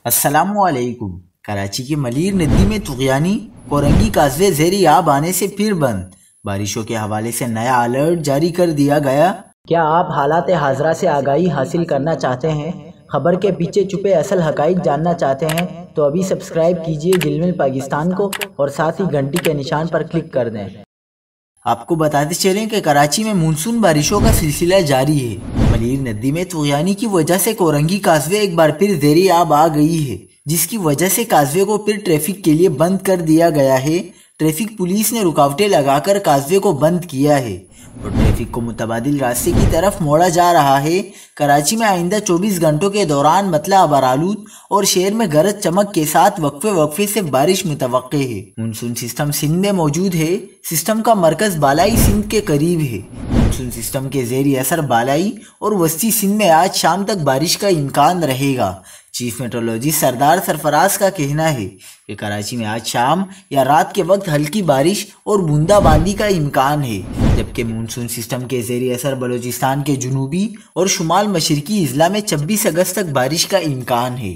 السلام علیکم۔ کراچی کی ملیر ندی میں طغیانی کورنگی کازوے زیر آب آنے سے پھر بند۔ بارشوں کے حوالے سے نیا الرٹ جاری کر دیا گیا۔ کیا آپ حالات حاضرہ سے آگاہی حاصل کرنا چاہتے ہیں؟ خبر کے پیچھے چھپے اصل حقائق جاننا چاہتے ہیں تو ابھی سبسکرائب کیجئے جلمل پاکستان کو اور ساتھ ہی گھنٹی کے نشان پر کلک کر دیں۔ آپ کو بتاتے چلیں کہ کراچی میں مونسون بارشوں کا سلسلہ جاری ہے۔ ملیر ندی میں طغیانی کی وجہ سے کورنگی کازوے ایک بار پھر زیر آب آ گئی ہے، جس کی وجہ سے کازوے کو پھر ٹریفک کے لیے بند کر دیا گیا ہے۔ ٹریفک پولیس نے رکاوٹیں لگا کر کازوے کو بند کیا ہے اور ٹریفک کو متبادل راستے کی طرف موڑا جا رہا ہے۔ کراچی میں آئندہ 24 گھنٹوں کے دوران مطلع ابرآلود اور شہر میں گرج چمک کے ساتھ وقفے سے بارش متوقع ہے۔ مونسون سسٹم سندھ میں موجود ہے۔ سسٹم کا مرکز بالائی سندھ کے قریب ہے۔ مونسون سسٹم کے زیر اثر بالائی اور وسطی سندھ میں آج شام تک بارش کا امکان رہے گا۔ چیف میٹرولوجسٹ سردار سرفراز کا کہنا ہے کہ کراچی میں آج شام یا رات کے وقت ہلکی بارش اور بوندا باندی کا امکان ہے، جبکہ مونسون سسٹم کے زیر اثر بلوچستان کے جنوبی اور شمال مشرقی اضلاع میں 26 اگست تک بارش کا امکان ہے۔